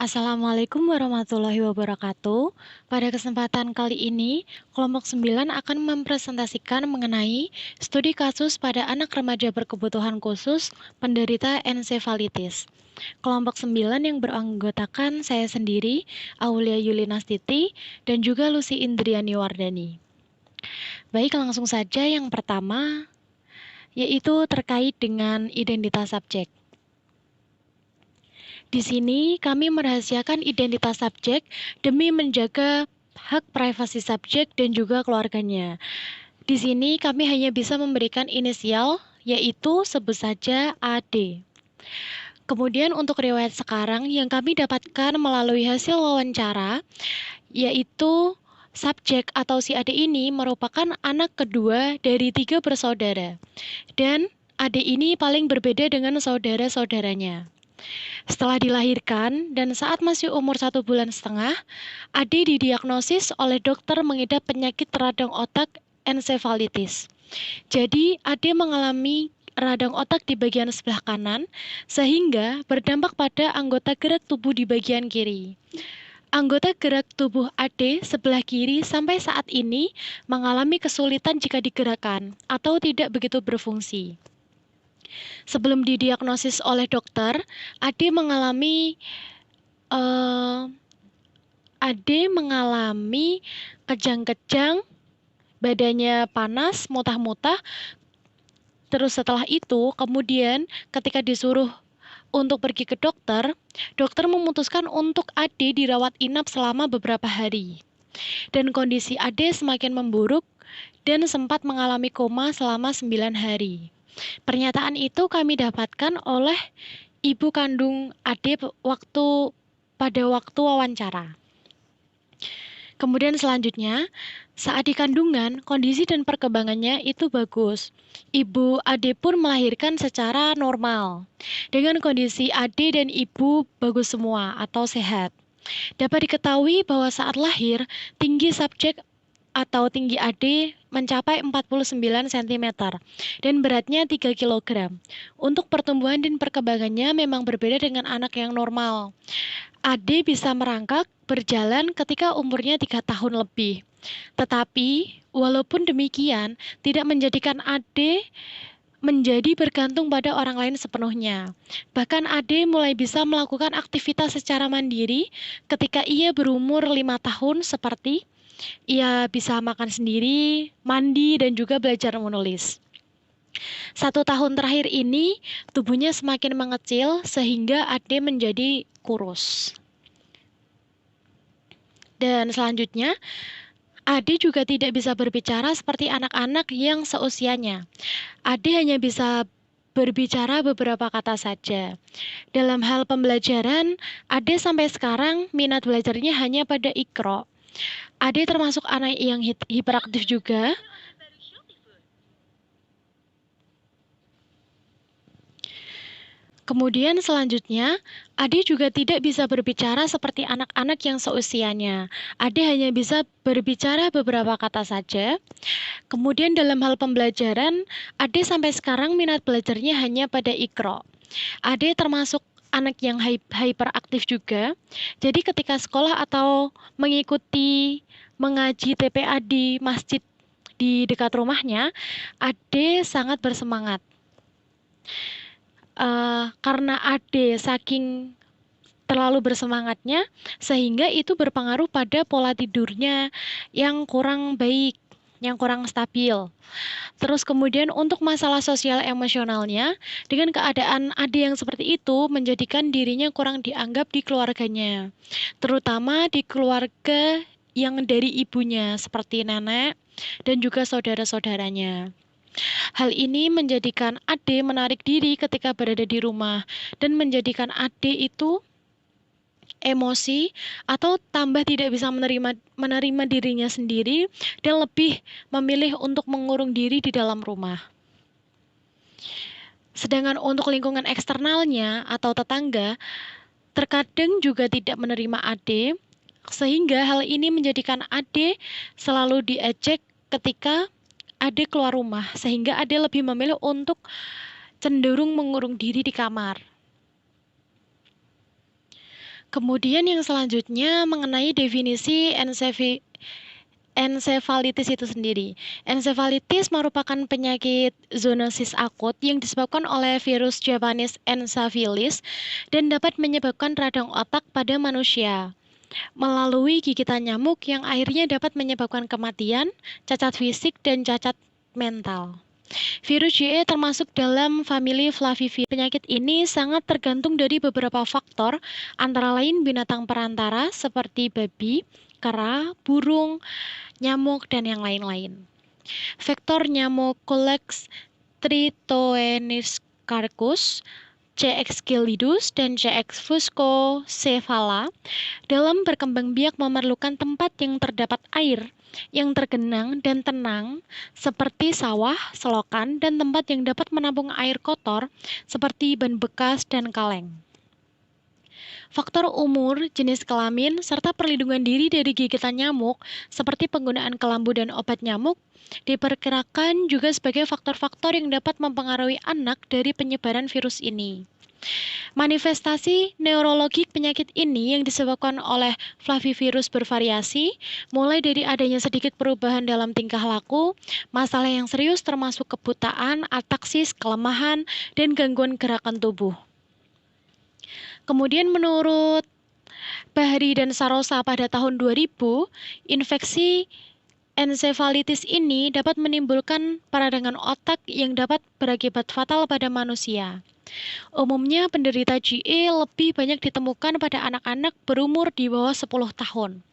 Assalamualaikum warahmatullahi wabarakatuh. Pada kesempatan kali ini, kelompok 9 akan mempresentasikan mengenai studi kasus pada anak remaja berkebutuhan khusus penderita ensefalitis. Kelompok 9 yang beranggotakan saya sendiri, Aulia Yulinastiti, dan juga Lucy Indriani Wardani. Baik, langsung saja yang pertama, yaitu terkait dengan identitas subjek. Di sini kami merahasiakan identitas subjek demi menjaga hak privasi subjek dan juga keluarganya. Di sini kami hanya bisa memberikan inisial, yaitu sebut saja AD. Kemudian untuk riwayat sekarang yang kami dapatkan melalui hasil wawancara, yaitu subjek atau si AD ini merupakan anak kedua dari 3 bersaudara. Dan AD ini paling berbeda dengan saudara-saudaranya. Setelah dilahirkan dan saat masih umur 1,5 bulan, Ade didiagnosis oleh dokter mengidap penyakit radang otak ensefalitis. Jadi, Ade mengalami radang otak di bagian sebelah kanan, sehingga berdampak pada anggota gerak tubuh di bagian kiri. Anggota gerak tubuh Ade sebelah kiri sampai saat ini mengalami kesulitan jika digerakkan atau tidak begitu berfungsi. Sebelum didiagnosis oleh dokter, Ade mengalami eh, Ade mengalami kejang-kejang, badannya panas, muntah-muntah. Terus setelah itu, kemudian ketika disuruh untuk pergi ke dokter, dokter memutuskan untuk Ade dirawat inap selama beberapa hari. Dan kondisi Ade semakin memburuk dan sempat mengalami koma selama 9 hari. Pernyataan itu kami dapatkan oleh ibu kandung Ade pada waktu wawancara. Kemudian selanjutnya, saat di kandungan, kondisi dan perkembangannya itu bagus. Ibu Ade pun melahirkan secara normal. Dengan kondisi Ade dan ibu bagus semua atau sehat. Dapat diketahui bahwa saat lahir, tinggi subjek atau tinggi Ade mencapai 49 cm dan beratnya 3 kg. Untuk pertumbuhan dan perkembangannya memang berbeda dengan anak yang normal. Ade bisa merangkak berjalan ketika umurnya 3 tahun lebih. Tetapi, walaupun demikian, tidak menjadikan Ade menjadi bergantung pada orang lain sepenuhnya. Bahkan Ade mulai bisa melakukan aktivitas secara mandiri ketika ia berumur 5 tahun seperti ia bisa makan sendiri, mandi, dan juga belajar menulis. 1 tahun terakhir ini, tubuhnya semakin mengecil sehingga Ade menjadi kurus. Dan selanjutnya, Ade juga tidak bisa berbicara seperti anak-anak yang seusianya. Ade hanya bisa berbicara beberapa kata saja. Dalam hal pembelajaran, Ade sampai sekarang minat belajarnya hanya pada Iqra. Ade termasuk anak yang hiperaktif juga. Kemudian selanjutnya, Ade juga tidak bisa berbicara seperti anak-anak yang seusianya. Ade hanya bisa berbicara beberapa kata saja. Kemudian dalam hal pembelajaran, Ade sampai sekarang minat belajarnya hanya pada Iqra. Ade termasuk anak yang hyperaktif juga. Jadi ketika sekolah atau mengikuti mengaji TPA di masjid di dekat rumahnya, Ade sangat bersemangat. Karena Ade saking terlalu bersemangatnya, sehingga itu berpengaruh pada pola tidurnya yang kurang baik, yang kurang stabil. Terus kemudian untuk masalah sosial emosionalnya, dengan keadaan Ade yang seperti itu menjadikan dirinya kurang dianggap di keluarganya, terutama di keluarga yang dari ibunya seperti nenek dan juga saudara-saudaranya. Hal ini menjadikan Ade menarik diri ketika berada di rumah dan menjadikan Ade itu emosi atau tambah tidak bisa menerima dirinya sendiri dan lebih memilih untuk mengurung diri di dalam rumah. Sedangkan untuk lingkungan eksternalnya atau tetangga, terkadang juga tidak menerima Ade, sehingga hal ini menjadikan Ade selalu diejek ketika Ade keluar rumah, sehingga Ade lebih memilih untuk cenderung mengurung diri di kamar. Kemudian yang selanjutnya mengenai definisi ensefalitis itu sendiri. Ensefalitis merupakan penyakit zoonosis akut yang disebabkan oleh virus Japanese Encephalitis dan dapat menyebabkan radang otak pada manusia melalui gigitan nyamuk yang akhirnya dapat menyebabkan kematian, cacat fisik, dan cacat mental. Virus JE termasuk dalam famili Flavivirus. Penyakit ini sangat tergantung dari beberapa faktor, antara lain binatang perantara seperti babi, kera, burung, nyamuk, dan yang lain-lain. Vektor nyamuk Culex tritoeniscarcus, C. excellidus, dan C. fuscocephala dalam berkembang biak memerlukan tempat yang terdapat air, yang tergenang dan tenang, seperti sawah, selokan, dan tempat yang dapat menampung air kotor, seperti ban bekas dan kaleng. Faktor umur, jenis kelamin, serta perlindungan diri dari gigitan nyamuk, seperti penggunaan kelambu dan obat nyamuk, diperkirakan juga sebagai faktor-faktor yang dapat mempengaruhi anak dari penyebaran virus ini. Manifestasi neurologik penyakit ini yang disebabkan oleh flavivirus bervariasi, mulai dari adanya sedikit perubahan dalam tingkah laku, masalah yang serius termasuk kebutaan, ataksis, kelemahan, dan gangguan gerakan tubuh. Kemudian menurut Bahri dan Sarosa pada tahun 2000, infeksi ensefalitis ini dapat menimbulkan peradangan otak yang dapat berakibat fatal pada manusia. Umumnya penderita GE lebih banyak ditemukan pada anak-anak berumur di bawah 10 tahun.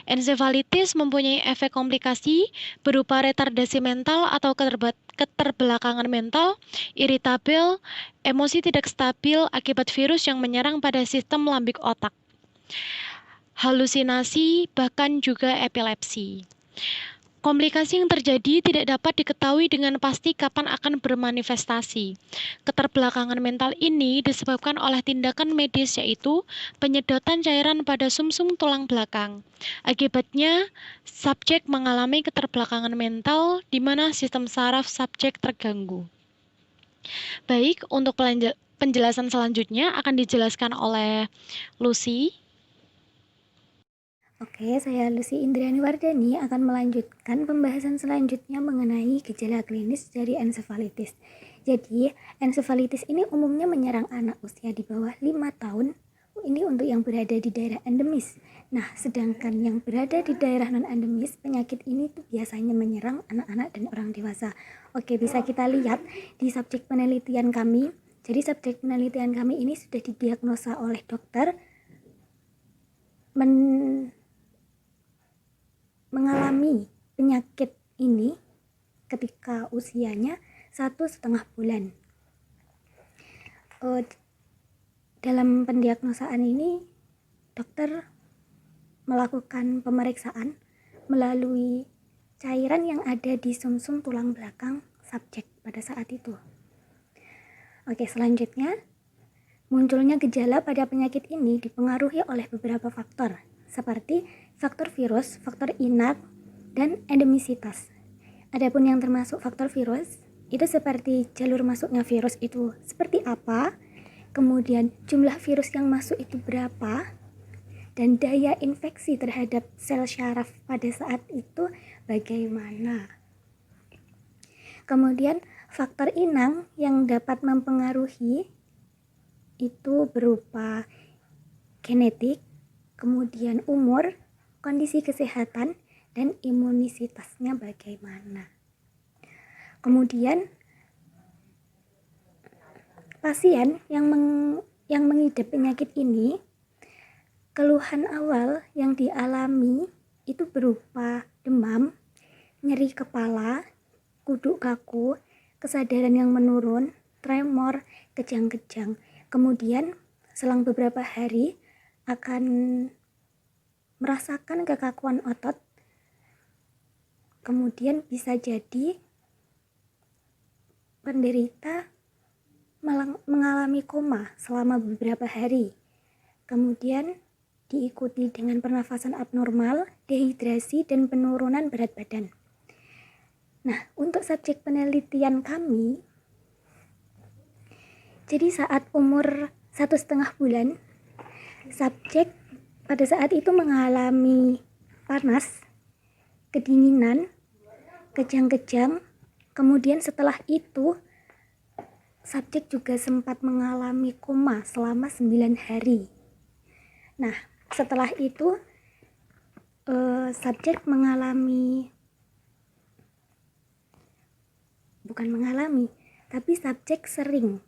Ensefalitis mempunyai efek komplikasi berupa retardasi mental atau keterbelakangan mental, iritabil, emosi tidak stabil akibat virus yang menyerang pada sistem lambik otak, halusinasi, bahkan juga epilepsi. Komplikasi yang terjadi tidak dapat diketahui dengan pasti kapan akan bermanifestasi. Keterbelakangan mental ini disebabkan oleh tindakan medis yaitu penyedotan cairan pada sumsum tulang belakang. Akibatnya, subjek mengalami keterbelakangan mental di mana sistem saraf subjek terganggu. Baik, untuk penjelasan selanjutnya akan dijelaskan oleh Lucy. Oke, saya Lucy Indriani Wardani akan melanjutkan pembahasan selanjutnya mengenai gejala klinis dari ensefalitis. Jadi, ensefalitis ini umumnya menyerang anak usia di bawah 5 tahun. Ini untuk yang berada di daerah endemis. Nah, sedangkan yang berada di daerah non-endemis, penyakit ini tuh biasanya menyerang anak-anak dan orang dewasa. Oke, bisa kita lihat di subjek penelitian kami. Jadi, subjek penelitian kami ini sudah didiagnosa oleh dokter mengalami penyakit ini ketika usianya 1,5 bulan. Dalam pendiagnosaan ini, dokter melakukan pemeriksaan melalui cairan yang ada di sumsum tulang belakang subjek pada saat itu. Oke, selanjutnya, munculnya gejala pada penyakit ini dipengaruhi oleh beberapa faktor, seperti faktor virus, faktor inap, dan endemisitas. Adapun yang termasuk faktor virus, itu seperti jalur masuknya virus itu seperti apa, kemudian jumlah virus yang masuk itu berapa, dan daya infeksi terhadap sel syaraf pada saat itu bagaimana. Kemudian faktor inang yang dapat mempengaruhi itu berupa genetik, kemudian umur, kondisi kesehatan, dan imunisitasnya bagaimana. Kemudian pasien yang mengidap penyakit ini, keluhan awal yang dialami itu berupa demam, nyeri kepala, kuduk kaku, kesadaran yang menurun, tremor, kejang-kejang. Kemudian selang beberapa hari akan merasakan kekakuan otot, kemudian bisa jadi penderita mengalami koma selama beberapa hari, kemudian diikuti dengan pernafasan abnormal, dehidrasi, dan penurunan berat badan. Nah, untuk subjek penelitian kami, jadi saat umur 1,5 bulan, Subjek pada saat itu mengalami panas, kedinginan, kejang-kejang. Kemudian setelah itu subjek juga sempat mengalami koma selama 9 hari. Nah, setelah itu subjek subjek sering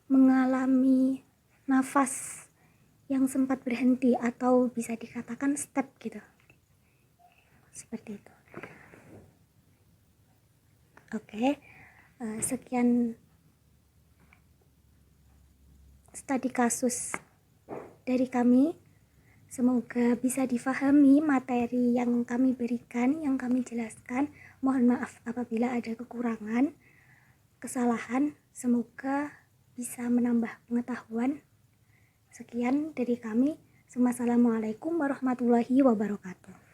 mengalami nafas yang sempat berhenti atau bisa dikatakan step gitu. Seperti itu. Oke, sekian studi kasus dari kami. Semoga bisa difahami materi yang kami berikan, yang kami jelaskan. Mohon maaf apabila ada kekurangan, kesalahan. Semoga bisa menambah pengetahuan. Sekian dari kami. Wassalamualaikum warahmatullahi wabarakatuh.